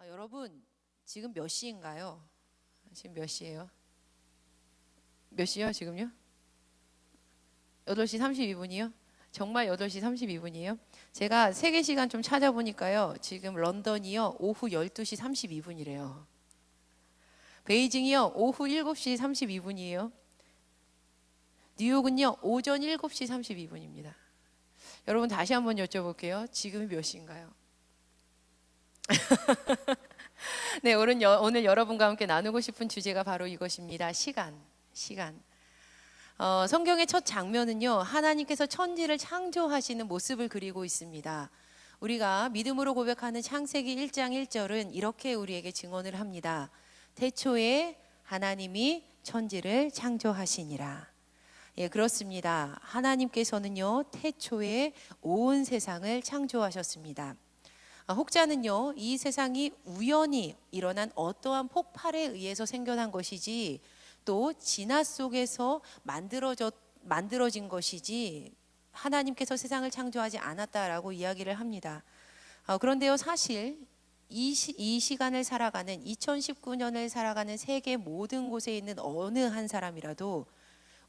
여러분 지금 몇 시인가요? 지금 몇 시예요? 몇 시요 지금요? 8시 32분이요? 정말 8시 32분이에요? 제가 세계 시간 좀 찾아보니까요. 지금 런던이요. 오후 12시 32분이래요. 베이징이요. 오후 7시 32분이에요. 뉴욕은요. 오전 7시 32분입니다. 여러분 다시 한번 여쭤볼게요. 지금이 몇 시인가요? 네, 오늘 여러분과 함께 나누고 싶은 주제가 바로 이것입니다. 시간. 성경의 첫 장면은요, 하나님께서 천지를 창조하시는 모습을 그리고 있습니다. 우리가 믿음으로 고백하는 창세기 1장 1절은 이렇게 우리에게 증언을 합니다. 태초에 하나님이 천지를 창조하시니라. 예, 그렇습니다. 하나님께서는요, 태초에 온 세상을 창조하셨습니다. 혹자는요, 이 세상이 우연히 일어난 어떠한 폭발에 의해서 생겨난 것이지 또 진화 속에서 만들어진 것이지 하나님께서 세상을 창조하지 않았다라고 이야기를 합니다. 그런데요, 사실 이 시간을 살아가는 2019년을 살아가는 세계 모든 곳에 있는 어느 한 사람이라도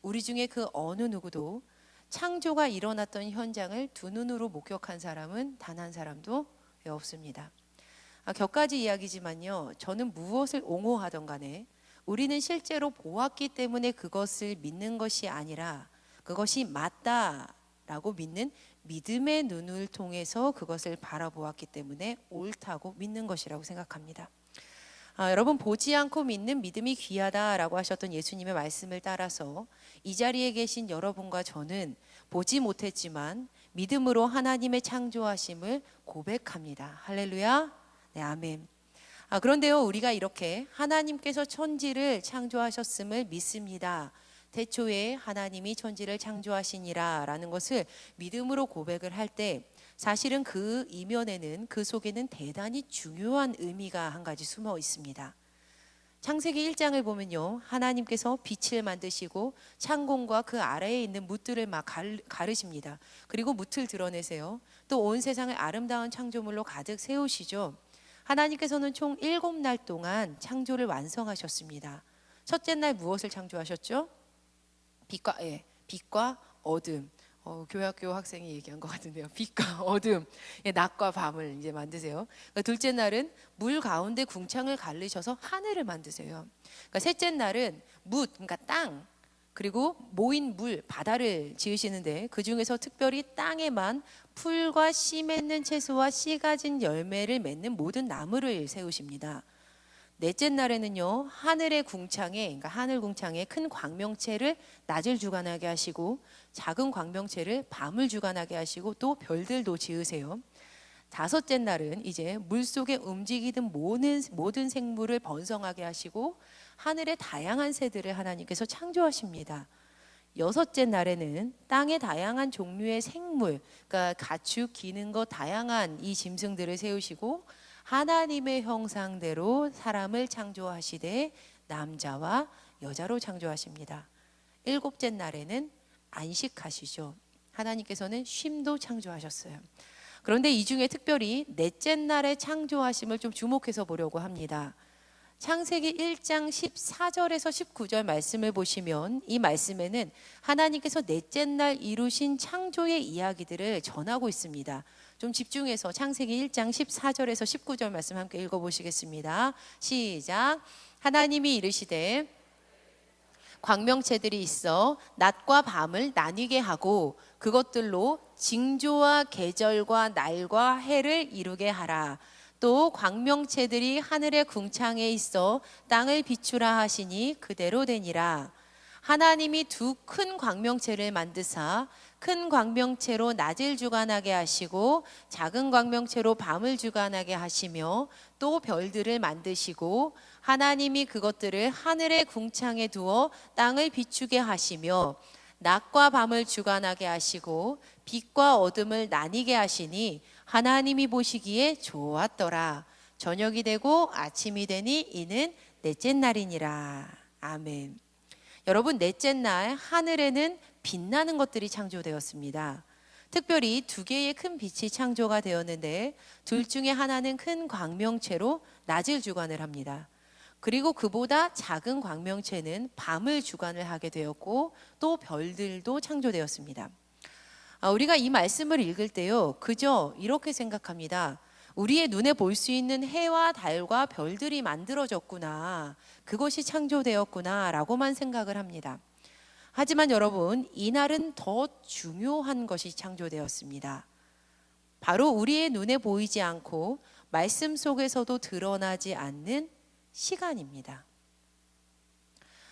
우리 중에 그 어느 누구도 창조가 일어났던 현장을 두 눈으로 목격한 사람은 단 한 사람도 없습니다. 격가지 이야기지만요, 저는 무엇을 옹호하던 간에 우리는 실제로 보았기 때문에 그것을 믿는 것이 아니라 그것이 맞다라고 믿는 믿음의 눈을 통해서 그것을 바라보았기 때문에 옳다고 믿는 것이라고 생각합니다. 여러분, 보지 않고 믿는 믿음이 귀하다라고 하셨던 예수님의 말씀을 따라서 이 자리에 계신 여러분과 저는 보지 못했지만 믿음으로 하나님의 창조하심을 고백합니다. 할렐루야. 네, 아멘. 그런데요, 우리가 이렇게 하나님께서 천지를 창조하셨음을 믿습니다. 태초에 하나님이 천지를 창조하시니라 라는 것을 믿음으로 고백을 할 때 사실은 그 이면에는, 그 속에는 대단히 중요한 의미가 한 가지 숨어 있습니다. 창세기 1장을 보면요, 하나님께서 빛을 만드시고 창공과 그 아래에 있는 뭇들을 막 가르십니다. 그리고 뭇을 드러내세요. 또 온 세상을 아름다운 창조물로 가득 세우시죠. 하나님께서는 총 7날 동안 창조를 완성하셨습니다. 첫째 날 무엇을 창조하셨죠? 빛과 어둠. 교학교 학생이 얘기한 것 같은데요. 빛과 어둠, 낮과 밤을 이제 만드세요. 그러니까 둘째 날은 물 가운데 궁창을 가르셔서 하늘을 만드세요. 그러니까 셋째 날은 그러니까 땅, 그리고 모인 물, 바다를 지으시는데 그 중에서 특별히 땅에만 풀과 씨 맺는 채소와 씨 가진 열매를 맺는 모든 나무를 세우십니다. 넷째 날에는요, 하늘의 궁창에, 그러니까 하늘 궁창에 큰 광명체를 낮을 주관하게 하시고 작은 광명체를 밤을 주관하게 하시고 또 별들도 지으세요. 다섯째 날은 이제 물속에 움직이는 모든 생물을 번성하게 하시고 하늘의 다양한 새들을 하나님께서 창조하십니다. 여섯째 날에는 땅의 다양한 종류의 생물, 그러니까 가축, 기는 것 다양한 이 짐승들을 세우시고 하나님의 형상대로 사람을 창조하시되 남자와 여자로 창조하십니다. 일곱째 날에는 안식하시죠. 하나님께서는 쉼도 창조하셨어요. 그런데 이 중에 특별히 넷째 날의 창조하심을 좀 주목해서 보려고 합니다. 창세기 1장 14절에서 19절 말씀을 보시면 이 말씀에는 하나님께서 넷째 날 이루신 창조의 이야기들을 전하고 있습니다. 좀 집중해서 창세기 1장 14절에서 19절 말씀 함께 읽어보시겠습니다. 시작. 하나님이 이르시되 광명체들이 있어 낮과 밤을 나뉘게 하고 그것들로 징조와 계절과 날과 해를 이루게 하라. 또 광명체들이 하늘의 궁창에 있어 땅을 비추라 하시니 그대로 되니라. 하나님이 두 큰 광명체를 만드사 큰 광명체로 낮을 주관하게 하시고 작은 광명체로 밤을 주관하게 하시며 또 별들을 만드시고 하나님이 그것들을 하늘의 궁창에 두어 땅을 비추게 하시며 낮과 밤을 주관하게 하시고 빛과 어둠을 나뉘게 하시니 하나님이 보시기에 좋았더라. 저녁이 되고 아침이 되니 이는 넷째 날이니라. 아멘. 여러분, 넷째 날 하늘에는 빛나는 것들이 창조되었습니다. 특별히 두 개의 큰 빛이 창조가 되었는데 둘 중에 하나는 큰 광명체로 낮을 주관을 합니다. 그리고 그보다 작은 광명체는 밤을 주관을 하게 되었고 또 별들도 창조되었습니다. 우리가 이 말씀을 읽을 때요, 그저 이렇게 생각합니다. 우리의 눈에 볼 수 있는 해와 달과 별들이 만들어졌구나, 그것이 창조되었구나 라고만 생각을 합니다. 하지만 여러분, 이날은 더 중요한 것이 창조되었습니다. 바로 우리의 눈에 보이지 않고 말씀 속에서도 드러나지 않는 시간입니다.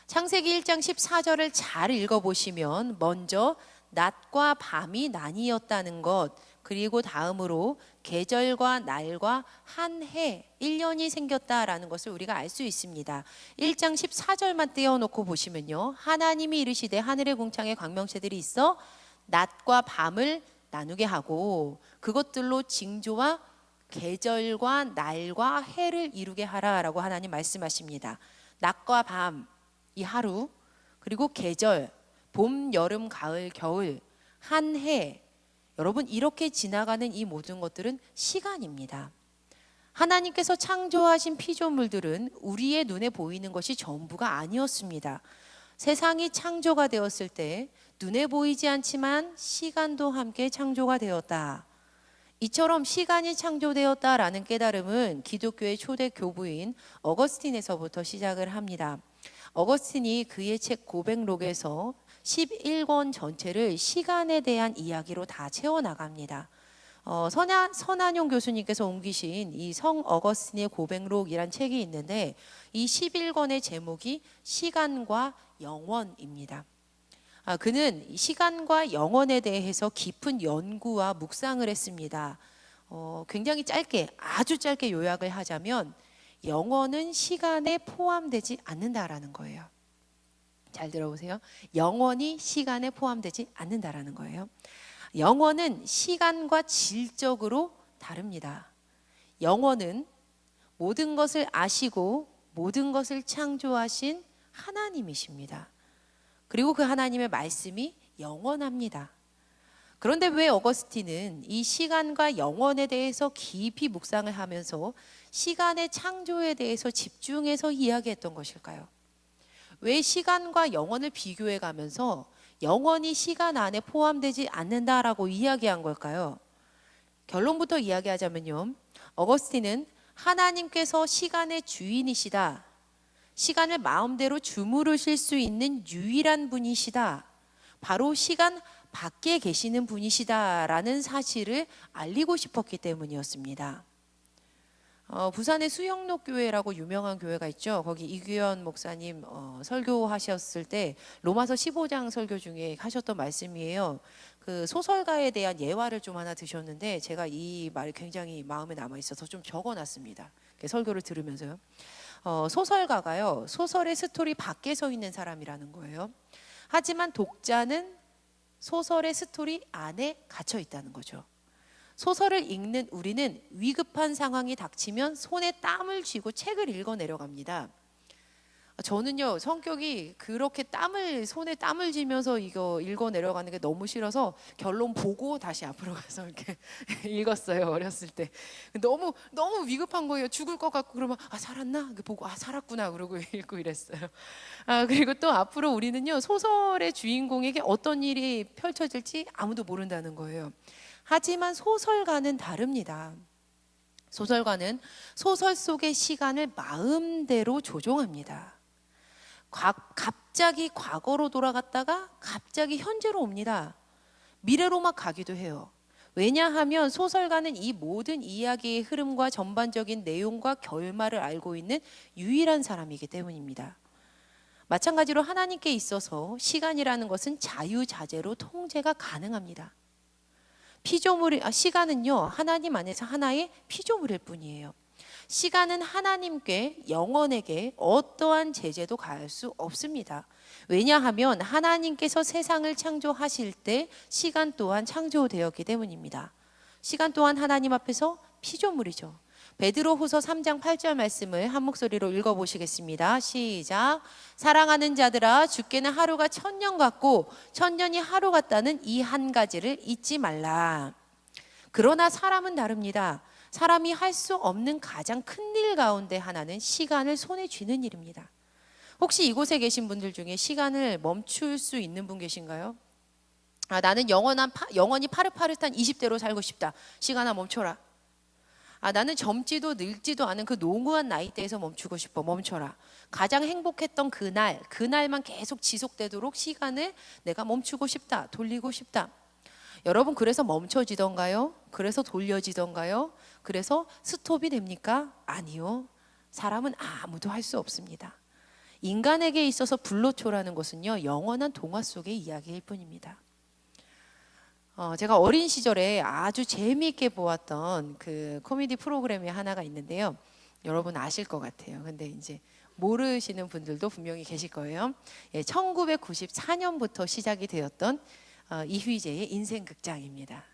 창세기 1장 14절을 잘 읽어보시면 먼저 낮과 밤이 나뉘었다는 것, 그리고 다음으로 계절과 날과 한 해, 1년이 생겼다라는 것을 우리가 알 수 있습니다. 1장 14절만 떼어놓고 보시면요, 하나님이 이르시되 하늘의 궁창에 광명체들이 있어 낮과 밤을 나누게 하고 그것들로 징조와 계절과 날과 해를 이루게 하라라고 하나님 말씀하십니다. 낮과 밤, 이 하루, 그리고 계절, 봄, 여름, 가을, 겨울, 한 해, 여러분, 이렇게 지나가는 이 모든 것들은 시간입니다. 하나님께서 창조하신 피조물들은 우리의 눈에 보이는 것이 전부가 아니었습니다. 세상이 창조가 되었을 때 눈에 보이지 않지만 시간도 함께 창조가 되었다. 이처럼 시간이 창조되었다라는 깨달음은 기독교의 초대 교부인 어거스틴에서부터 시작을 합니다. 어거스틴이 그의 책 고백록에서 11권 전체를 시간에 대한 이야기로 다 채워나갑니다. 선한용 교수님께서 옮기신 이 성 어거스틴의 고백록이란 책이 있는데 이 11권의 제목이 시간과 영원입니다. 그는 시간과 영원에 대해서 깊은 연구와 묵상을 했습니다. 굉장히 짧게, 아주 짧게 요약을 하자면 영원은 시간에 포함되지 않는다라는 거예요. 잘 들어보세요. 영원이 시간에 포함되지 않는다라는 거예요. 영원은 시간과 질적으로 다릅니다. 영원은 모든 것을 아시고 모든 것을 창조하신 하나님이십니다. 그리고 그 하나님의 말씀이 영원합니다. 그런데 왜 어거스틴은 이 시간과 영원에 대해서 깊이 묵상을 하면서 시간의 창조에 대해서 집중해서 이야기했던 것일까요? 왜 시간과 영원을 비교해 가면서 영원히 시간 안에 포함되지 않는다라고 이야기한 걸까요? 결론부터 이야기하자면요, 어거스틴은 하나님께서 시간의 주인이시다, 시간을 마음대로 주무르실 수 있는 유일한 분이시다, 바로 시간 밖에 계시는 분이시다라는 사실을 알리고 싶었기 때문이었습니다. 부산의 수영록교회라고 유명한 교회가 있죠. 거기 이규현 목사님 설교하셨을 때 로마서 15장 설교 중에 하셨던 말씀이에요. 그 소설가에 대한 예화를 좀 하나 드셨는데 제가 이 말이 굉장히 마음에 남아 있어서 좀 적어놨습니다. 설교를 들으면서요. 소설가가요, 소설의 스토리 밖에 서 있는 사람이라는 거예요. 하지만 독자는 소설의 스토리 안에 갇혀 있다는 거죠. 소설을 읽는 우리는 위급한 상황이 닥치면 손에 땀을 쥐고 책을 읽어 내려갑니다. 저는요, 성격이 그렇게 손에 땀을 쥐면서 이거 읽어 내려가는 게 너무 싫어서 결론 보고 다시 앞으로 가서 이렇게 읽었어요. 어렸을 때 너무 위급한 거예요. 죽을 것 같고 그러면 살았나? 보고 살았구나 그러고 읽고 이랬어요. 그리고 또 앞으로 우리는요, 소설의 주인공에게 어떤 일이 펼쳐질지 아무도 모른다는 거예요. 하지만 소설가는 다릅니다. 소설가는 소설 속의 시간을 마음대로 조종합니다. 갑자기 과거로 돌아갔다가 갑자기 현재로 옵니다. 미래로 막 가기도 해요. 왜냐하면 소설가는 이 모든 이야기의 흐름과 전반적인 내용과 결말을 알고 있는 유일한 사람이기 때문입니다. 마찬가지로 하나님께 있어서 시간이라는 것은 자유자재로 통제가 가능합니다. 시간은요, 하나님 안에서 하나의 피조물일 뿐이에요. 시간은 하나님께, 영원에게 어떠한 제재도 가할 수 없습니다. 왜냐하면 하나님께서 세상을 창조하실 때 시간 또한 창조되었기 때문입니다. 시간 또한 하나님 앞에서 피조물이죠. 베드로후서 3장 8절 말씀을 한 목소리로 읽어보시겠습니다. 시작. 사랑하는 자들아, 주께는 하루가 1000년 같고 1000년이 하루 같다는 이 한 가지를 잊지 말라. 그러나 사람은 다릅니다. 사람이 할 수 없는 가장 큰 일 가운데 하나는 시간을 손에 쥐는 일입니다. 혹시 이곳에 계신 분들 중에 시간을 멈출 수 있는 분 계신가요? 나는 영원히 파릇파릇한 20대로 살고 싶다. 시간아 멈춰라. 나는 젊지도 늙지도 않은 그 노후한 나이대에서 멈추고 싶어. 멈춰라. 가장 행복했던 그날만 계속 지속되도록 시간을 내가 멈추고 싶다. 돌리고 싶다. 여러분, 그래서 멈춰지던가요? 그래서 돌려지던가요? 그래서 스톱이 됩니까? 아니요. 사람은 아무도 할 수 없습니다. 인간에게 있어서 불로초라는 것은요, 영원한 동화 속의 이야기일 뿐입니다. 제가 어린 시절에 아주 재미있게 보았던 그 코미디 프로그램이 하나가 있는데요. 여러분 아실 것 같아요. 근데 이제 모르시는 분들도 분명히 계실 거예요. 1994년부터 시작이 되었던 이휘재의 인생극장입니다.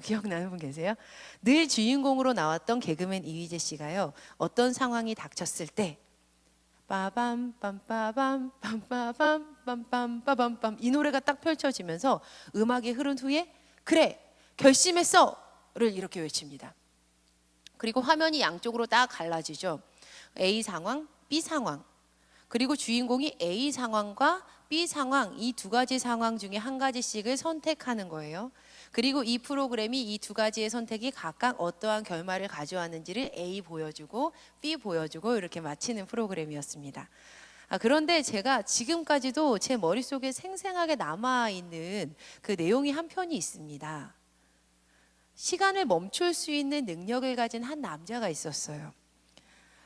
기억나는 분 계세요? 늘 주인공으로 나왔던 개그맨 이휘재 씨가요, 어떤 상황이 닥쳤을 때 빠밤 빰빠밤 빰빠밤 빰빰 빠밤빰 이 노래가 딱 펼쳐지면서 음악이 흐른 후에 그래 결심했어를 이렇게 외칩니다. 그리고 화면이 양쪽으로 딱 갈라지죠. A 상황, B 상황. 그리고 주인공이 A 상황과 B 상황, 이 두 가지 상황 중에 한 가지씩을 선택하는 거예요. 그리고 이 프로그램이 이 두 가지의 선택이 각각 어떠한 결말을 가져왔는지를 A 보여주고 B 보여주고 이렇게 마치는 프로그램이었습니다. 그런데 제가 지금까지도 제 머릿속에 생생하게 남아있는 그 내용이 한 편이 있습니다. 시간을 멈출 수 있는 능력을 가진 한 남자가 있었어요.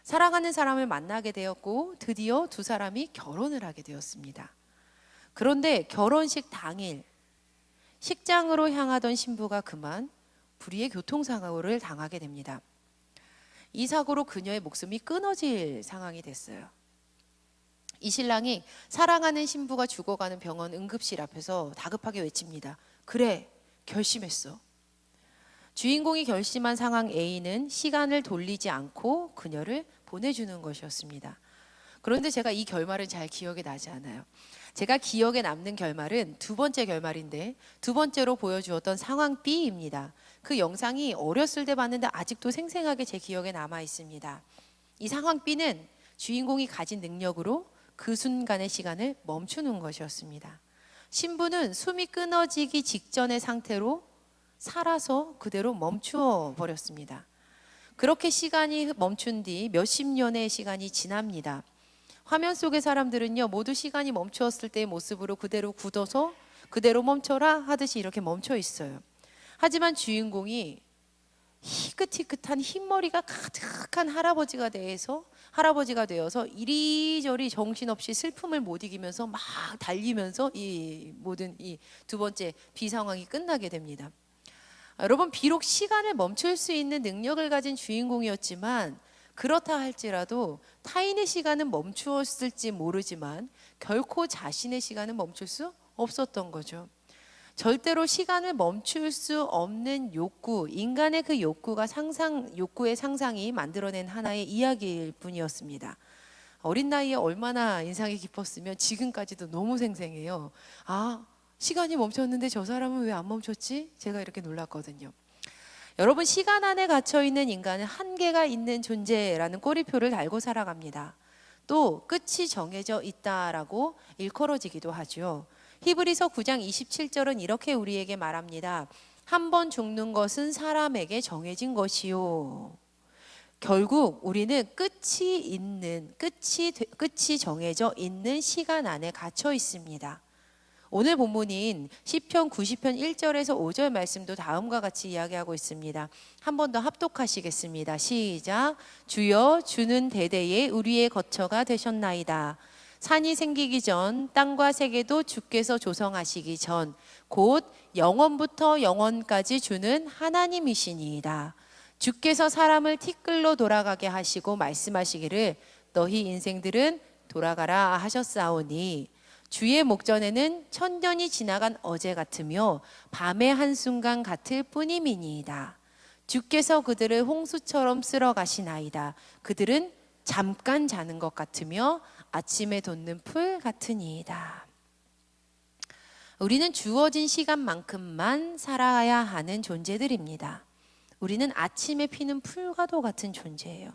사랑하는 사람을 만나게 되었고 드디어 두 사람이 결혼을 하게 되었습니다. 그런데 결혼식 당일 식장으로 향하던 신부가 그만 불의의 교통사고를 당하게 됩니다. 이 사고로 그녀의 목숨이 끊어질 상황이 됐어요. 이 신랑이 사랑하는 신부가 죽어가는 병원 응급실 앞에서 다급하게 외칩니다. 그래, 결심했어. 주인공이 결심한 상황 A는 시간을 돌리지 않고 그녀를 보내주는 것이었습니다. 그런데 제가 이 결말은 잘 기억이 나지 않아요. 제가 기억에 남는 결말은 두 번째 결말인데 두 번째로 보여주었던 상황 B입니다. 그 영상이 어렸을 때 봤는데 아직도 생생하게 제 기억에 남아 있습니다. 이 상황 B는 주인공이 가진 능력으로 그 순간의 시간을 멈추는 것이었습니다. 신부는 숨이 끊어지기 직전의 상태로 살아서 그대로 멈추어 버렸습니다. 그렇게 시간이 멈춘 뒤 몇십 년의 시간이 지납니다. 화면 속의 사람들은요, 모두 시간이 멈추었을 때의 모습으로 그대로 굳어서 그대로 멈춰라 하듯이 이렇게 멈춰 있어요. 하지만 주인공이 희끗희끗한 흰머리가 가득한 할아버지가 되어서 이리저리 정신없이 슬픔을 못 이기면서 막 달리면서 이 모든 이 두 번째 비상황이 끝나게 됩니다. 여러분, 비록 시간을 멈출 수 있는 능력을 가진 주인공이었지만 그렇다 할지라도 타인의 시간은 멈추었을지 모르지만 결코 자신의 시간은 멈출 수 없었던 거죠. 절대로 시간을 멈출 수 없는 욕구, 인간의 그 욕구의 상상이 만들어낸 하나의 이야기일 뿐이었습니다. 어린 나이에 얼마나 인상이 깊었으면 지금까지도 너무 생생해요. 시간이 멈췄는데 저 사람은 왜 안 멈췄지? 제가 이렇게 놀랐거든요. 여러분, 시간 안에 갇혀있는 인간은 한계가 있는 존재라는 꼬리표를 달고 살아갑니다. 또 끝이 정해져 있다라고 일컬어지기도 하죠. 히브리서 9장 27절은 이렇게 우리에게 말합니다. 한 번 죽는 것은 사람에게 정해진 것이요. 결국 우리는 끝이 정해져 있는 시간 안에 갇혀 있습니다. 오늘 본문인 시편 90편 1절에서 5절 말씀도 다음과 같이 이야기하고 있습니다. 한 번 더 합독하시겠습니다. 시작. 주여, 주는 대대에 우리의 거처가 되셨나이다. 산이 생기기 전, 땅과 세계도 주께서 조성하시기 전, 곧 영원부터 영원까지 주는 하나님이시니이다. 주께서 사람을 티끌로 돌아가게 하시고 말씀하시기를 너희 인생들은 돌아가라 하셨사오니 주의 목전에는 천년이 지나간 어제 같으며 밤의 한순간 같을 뿐임이니이다. 주께서 그들을 홍수처럼 쓸어 가시나이다. 그들은 잠깐 자는 것 같으며 아침에 돋는 풀 같으니이다. 우리는 주어진 시간만큼만 살아야 하는 존재들입니다. 우리는 아침에 피는 풀과도 같은 존재예요.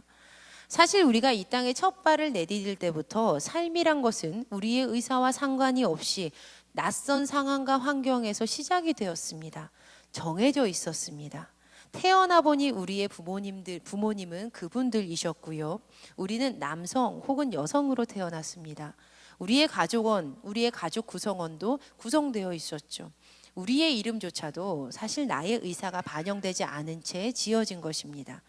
사실 우리가 이 땅에 첫 발을 내디딜 때부터 삶이란 것은 우리의 의사와 상관이 없이 낯선 상황과 환경에서 시작이 되었습니다. 정해져 있었습니다. 태어나 보니 우리의 부모님은 그분들이셨고요. 우리는 남성 혹은 여성으로 태어났습니다. 우리의 가족 구성원도 구성되어 있었죠. 우리의 이름조차도 사실 나의 의사가 반영되지 않은 채 지어진 것입니다.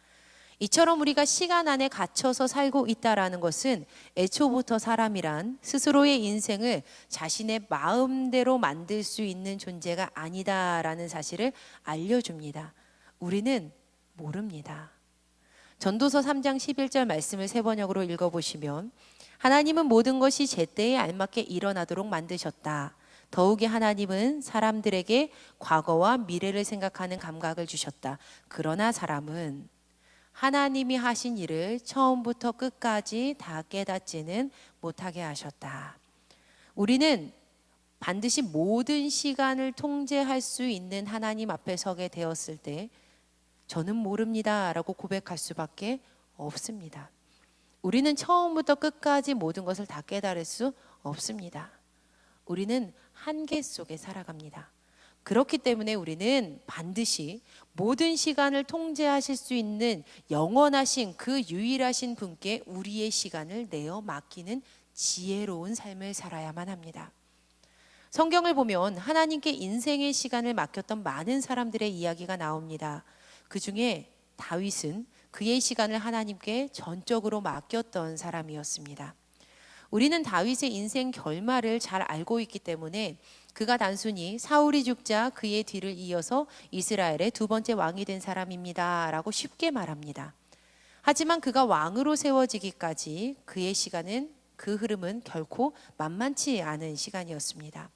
이처럼 우리가 시간 안에 갇혀서 살고 있다라는 것은 애초부터 사람이란 스스로의 인생을 자신의 마음대로 만들 수 있는 존재가 아니다라는 사실을 알려줍니다. 우리는 모릅니다. 전도서 3장 11절 말씀을 세 번역으로 읽어보시면 하나님은 모든 것이 제때에 알맞게 일어나도록 만드셨다. 더욱이 하나님은 사람들에게 과거와 미래를 생각하는 감각을 주셨다. 그러나 사람은 하나님이 하신 일을 처음부터 끝까지 다 깨닫지는 못하게 하셨다. 우리는 반드시 모든 시간을 통제할 수 있는 하나님 앞에 서게 되었을 때 저는 모릅니다 라고 고백할 수밖에 없습니다. 우리는 처음부터 끝까지 모든 것을 다 깨달을 수 없습니다. 우리는 한계 속에 살아갑니다. 그렇기 때문에 우리는 반드시 모든 시간을 통제하실 수 있는 영원하신 그 유일하신 분께 우리의 시간을 내어 맡기는 지혜로운 삶을 살아야만 합니다. 성경을 보면 하나님께 인생의 시간을 맡겼던 많은 사람들의 이야기가 나옵니다. 그 중에 다윗은 그의 시간을 하나님께 전적으로 맡겼던 사람이었습니다. 우리는 다윗의 인생 결말을 잘 알고 있기 때문에 그가 단순히 사울이 죽자 그의 뒤를 이어서 이스라엘의 두 번째 왕이 된 사람입니다 라고 쉽게 말합니다. 하지만 그가 왕으로 세워지기까지 그의 시간은, 그 흐름은 결코 만만치 않은 시간이었습니다.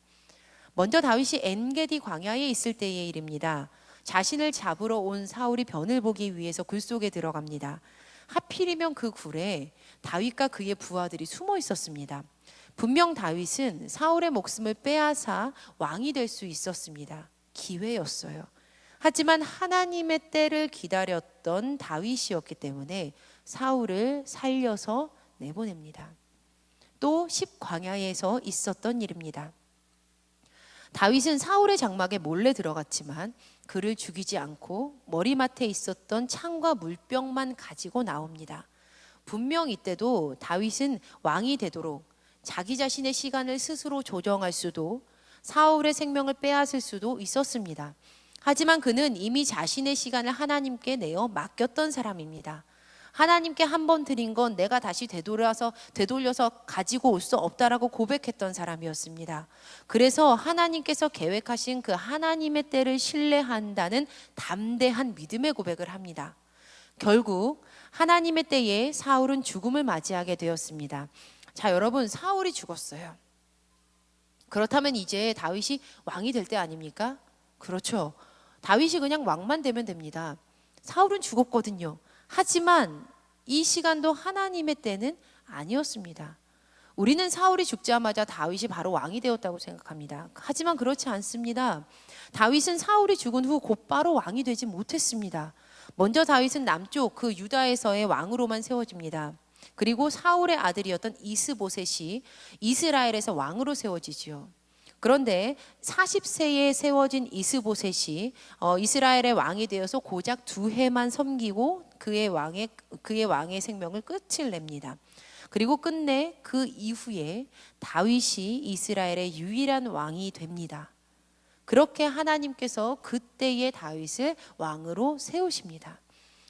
먼저 다윗이 엔게디 광야에 있을 때의 일입니다. 자신을 잡으러 온 사울이 변을 보기 위해서 굴 속에 들어갑니다. 하필이면 그 굴에 다윗과 그의 부하들이 숨어 있었습니다. 분명 다윗은 사울의 목숨을 빼앗아 왕이 될 수 있었습니다. 기회였어요. 하지만 하나님의 때를 기다렸던 다윗이었기 때문에 사울을 살려서 내보냅니다. 또 십광야에서 있었던 일입니다. 다윗은 사울의 장막에 몰래 들어갔지만 그를 죽이지 않고 머리맡에 있었던 창과 물병만 가지고 나옵니다. 분명 이때도 다윗은 왕이 되도록 자기 자신의 시간을 스스로 조정할 수도, 사울의 생명을 빼앗을 수도 있었습니다. 하지만 그는 이미 자신의 시간을 하나님께 내어 맡겼던 사람입니다. 하나님께 한 번 드린 건 내가 다시 되돌려서 가지고 올 수 없다라고 고백했던 사람이었습니다. 그래서 하나님께서 계획하신 그 하나님의 때를 신뢰한다는 담대한 믿음의 고백을 합니다. 결국 하나님의 때에 사울은 죽음을 맞이하게 되었습니다. 자, 여러분, 사울이 죽었어요. 그렇다면 이제 다윗이 왕이 될 때 아닙니까? 그렇죠. 다윗이 그냥 왕만 되면 됩니다. 사울은 죽었거든요. 하지만 이 시간도 하나님의 때는 아니었습니다. 우리는 사울이 죽자마자 다윗이 바로 왕이 되었다고 생각합니다. 하지만 그렇지 않습니다. 다윗은 사울이 죽은 후 곧바로 왕이 되지 못했습니다. 먼저 다윗은 남쪽 그 유다에서의 왕으로만 세워집니다. 그리고 사울의 아들이었던 이스보셋이 이스라엘에서 왕으로 세워지지요. 그런데 40세에 세워진 이스보셋이 이스라엘의 왕이 되어서 고작 2해만 섬기고 그의 왕의 생명을 끝을 냅니다. 그리고 끝내 그 이후에 다윗이 이스라엘의 유일한 왕이 됩니다. 그렇게 하나님께서 그때의 다윗을 왕으로 세우십니다.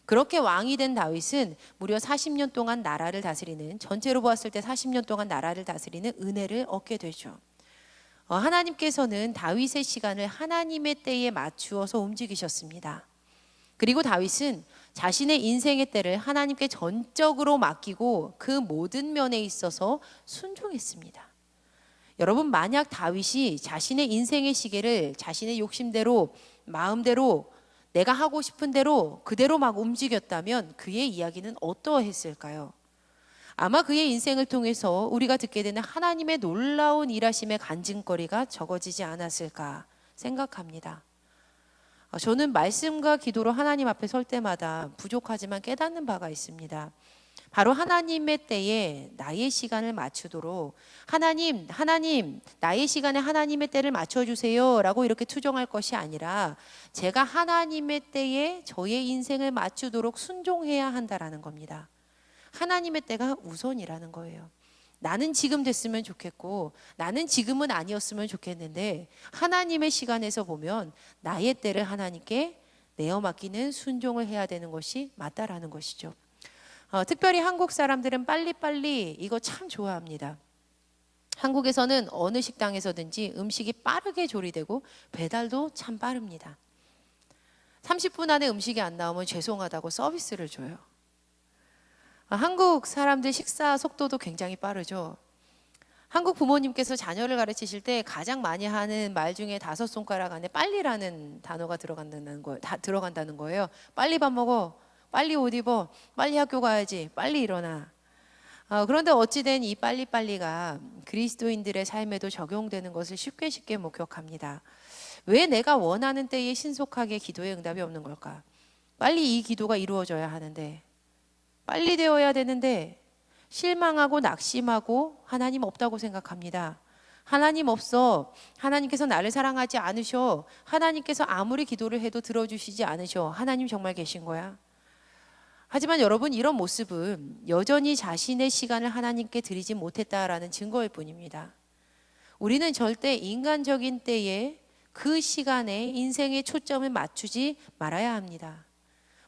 그렇게 왕이 된 다윗은 무려 40년 동안 나라를 다스리는, 전체로 보았을 때 40년 동안 나라를 다스리는 은혜를 얻게 되죠. 하나님께서는 다윗의 시간을 하나님의 때에 맞추어서 움직이셨습니다. 그리고 다윗은 자신의 인생의 때를 하나님께 전적으로 맡기고 그 모든 면에 있어서 순종했습니다. 여러분, 만약 다윗이 자신의 인생의 시계를 자신의 욕심대로, 마음대로 내가 하고 싶은 대로 그대로 막 움직였다면 그의 이야기는 어떠했을까요? 아마 그의 인생을 통해서 우리가 듣게 되는 하나님의 놀라운 일하심의 간증거리가 적어지지 않았을까 생각합니다. 저는 말씀과 기도로 하나님 앞에 설 때마다 부족하지만 깨닫는 바가 있습니다. 바로 하나님의 때에 나의 시간을 맞추도록 하나님, 나의 시간에 하나님의 때를 맞춰주세요 라고 이렇게 투정할 것이 아니라 제가 하나님의 때에 저의 인생을 맞추도록 순종해야 한다라는 겁니다. 하나님의 때가 우선이라는 거예요. 나는 지금 됐으면 좋겠고 나는 지금은 아니었으면 좋겠는데 하나님의 시간에서 보면 나의 때를 하나님께 내어 맡기는 순종을 해야 되는 것이 맞다라는 것이죠. 특별히 한국 사람들은 빨리빨리 이거 참 좋아합니다. 한국에서는 어느 식당에서든지 음식이 빠르게 조리되고 배달도 참 빠릅니다. 30분 안에 음식이 안 나오면 죄송하다고 서비스를 줘요. 한국 사람들 식사 속도도 굉장히 빠르죠. 한국 부모님께서 자녀를 가르치실 때 가장 많이 하는 말 중에 5손가락 안에 빨리라는 단어가 들어간다는 거예요. 빨리 밥 먹어, 빨리 옷 입어, 빨리 학교 가야지, 빨리 일어나. 그런데 어찌된 이 빨리빨리가 그리스도인들의 삶에도 적용되는 것을 쉽게 목격합니다. 왜 내가 원하는 때에 신속하게 기도의 응답이 없는 걸까? 빨리 이 기도가 이루어져야 하는데, 빨리 되어야 되는데 실망하고 낙심하고 하나님 없다고 생각합니다. 하나님 없어. 하나님께서 나를 사랑하지 않으셔. 하나님께서 아무리 기도를 해도 들어주시지 않으셔. 하나님 정말 계신 거야? 하지만 여러분, 이런 모습은 여전히 자신의 시간을 하나님께 드리지 못했다라는 증거일 뿐입니다. 우리는 절대 인간적인 때에 그 시간에 인생의 초점을 맞추지 말아야 합니다.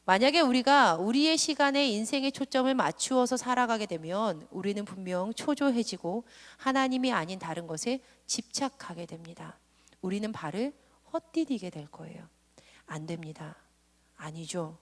만약에 우리가 우리의 시간에 인생의 초점을 맞추어서 살아가게 되면 우리는 분명 초조해지고 하나님이 아닌 다른 것에 집착하게 됩니다. 우리는 발을 헛디디게 될 거예요. 안 됩니다. 아니죠.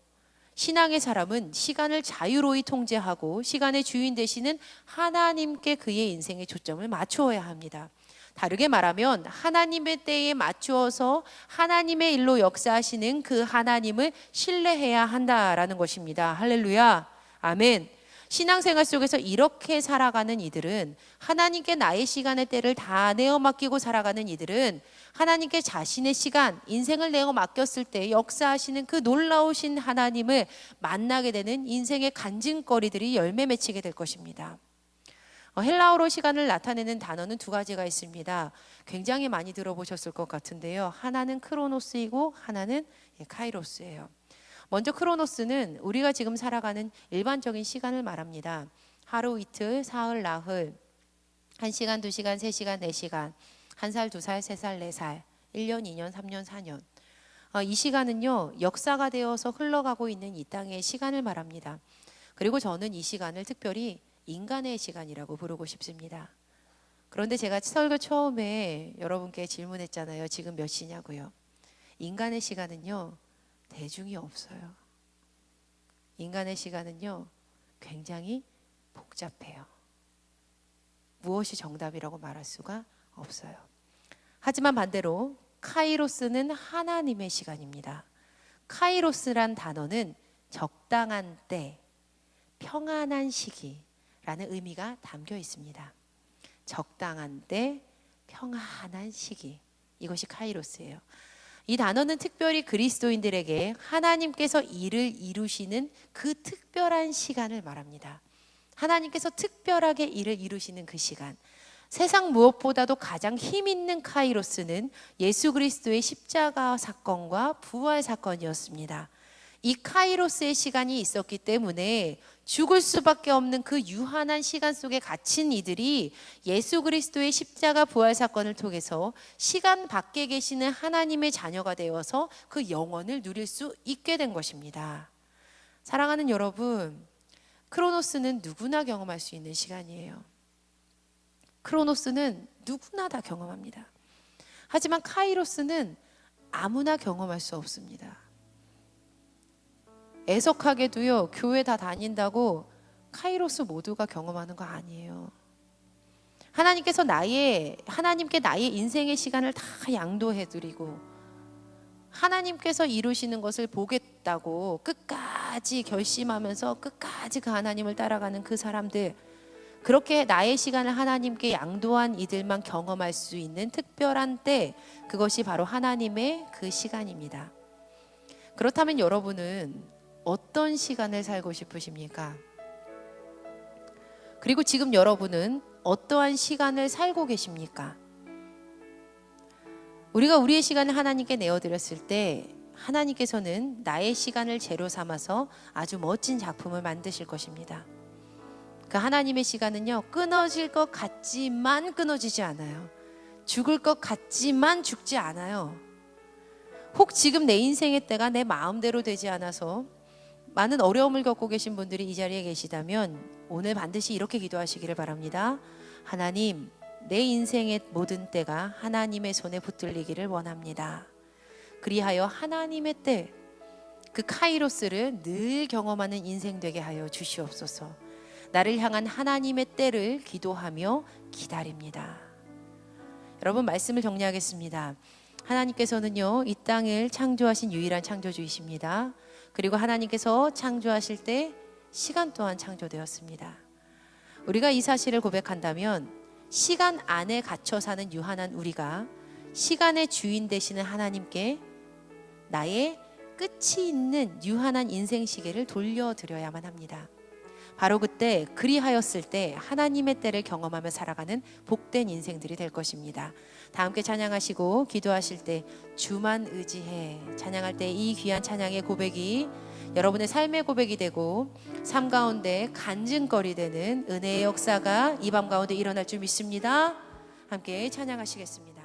신앙의 사람은 시간을 자유로이 통제하고 시간의 주인 되시는 하나님께 그의 인생의 초점을 맞추어야 합니다. 다르게 말하면 하나님의 때에 맞추어서 하나님의 일로 역사하시는 그 하나님을 신뢰해야 한다라는 것입니다. 할렐루야, 아멘. 신앙생활 속에서 이렇게 살아가는 이들은, 하나님께 나의 시간의 때를 다 내어 맡기고 살아가는 이들은 하나님께 자신의 시간, 인생을 내어 맡겼을 때 역사하시는 그 놀라우신 하나님을 만나게 되는 인생의 간증거리들이 열매 맺히게 될 것입니다. 헬라어로 시간을 나타내는 단어는 2가지가 있습니다. 굉장히 많이 들어보셨을 것 같은데요. 하나는 크로노스이고 하나는 카이로스예요. 먼저 크로노스는 우리가 지금 살아가는 일반적인 시간을 말합니다. 하루, 이틀, 사흘, 나흘, 1시간, 2시간, 3시간, 4시간, 1살, 2살, 3살, 4살, 1년, 2년, 3년, 4년. 이 시간은요, 역사가 되어서 흘러가고 있는 이 땅의 시간을 말합니다. 그리고 저는 이 시간을 특별히 인간의 시간이라고 부르고 싶습니다. 그런데 제가 설교 처음에 여러분께 질문했잖아요. 지금 몇 시냐고요. 인간의 시간은요, 대중이 없어요. 인간의 시간은요, 굉장히 복잡해요. 무엇이 정답이라고 말할 수가 없어요. 하지만 반대로 카이로스는 하나님의 시간입니다. 카이로스란 단어는 적당한 때, 평안한 시기라는 의미가 담겨 있습니다. 적당한 때, 평안한 시기, 이것이 카이로스예요. 이 단어는 특별히 그리스도인들에게 하나님께서 일을 이루시는 그 특별한 시간을 말합니다. 하나님께서 특별하게 일을 이루시는 그 시간, 세상 무엇보다도 가장 힘 있는 카이로스는 예수 그리스도의 십자가 사건과 부활 사건이었습니다. 이 카이로스의 시간이 있었기 때문에 죽을 수밖에 없는 그 유한한 시간 속에 갇힌 이들이 예수 그리스도의 십자가 부활 사건을 통해서 시간 밖에 계시는 하나님의 자녀가 되어서 그 영원을 누릴 수 있게 된 것입니다. 사랑하는 여러분, 크로노스는 누구나 경험할 수 있는 시간이에요. 크로노스는 누구나 다 경험합니다. 하지만 카이로스는 아무나 경험할 수 없습니다. 애석하게도요, 교회 다 다닌다고 카이로스 모두가 경험하는 거 아니에요. 하나님께 나의 인생의 시간을 다 양도해드리고 하나님께서 이루시는 것을 보겠다고 끝까지 결심하면서 끝까지 그 하나님을 따라가는 그 사람들, 그렇게 나의 시간을 하나님께 양도한 이들만 경험할 수 있는 특별한 때, 그것이 바로 하나님의 그 시간입니다. 그렇다면 여러분은 어떤 시간을 살고 싶으십니까? 그리고 지금 여러분은 어떠한 시간을 살고 계십니까? 우리가 우리의 시간을 하나님께 내어드렸을 때 하나님께서는 나의 시간을 재료 삼아서 아주 멋진 작품을 만드실 것입니다. 그 하나님의 시간은요, 끊어질 것 같지만 끊어지지 않아요. 죽을 것 같지만 죽지 않아요. 혹 지금 내 인생의 때가 내 마음대로 되지 않아서 많은 어려움을 겪고 계신 분들이 이 자리에 계시다면 오늘 반드시 이렇게 기도하시기를 바랍니다. 하나님, 내 인생의 모든 때가 하나님의 손에 붙들리기를 원합니다. 그리하여 하나님의 때, 그 카이로스를 늘 경험하는 인생 되게 하여 주시옵소서. 나를 향한 하나님의 때를 기도하며 기다립니다. 여러분, 말씀을 정리하겠습니다. 하나님께서는요, 이 땅을 창조하신 유일한 창조주이십니다. 그리고 하나님께서 창조하실 때 시간 또한 창조되었습니다. 우리가 이 사실을 고백한다면 시간 안에 갇혀 사는 유한한 우리가 시간의 주인 되시는 하나님께 나의 끝이 있는 유한한 인생 시계를 돌려드려야만 합니다. 바로 그때, 그리하였을 때 하나님의 때를 경험하며 살아가는 복된 인생들이 될 것입니다. 다 함께 찬양하시고 기도하실 때 주만 의지해 찬양할 때 이 귀한 찬양의 고백이 여러분의 삶의 고백이 되고 삶 가운데 간증거리 되는 은혜의 역사가 이 밤 가운데 일어날 줄 믿습니다. 함께 찬양하시겠습니다.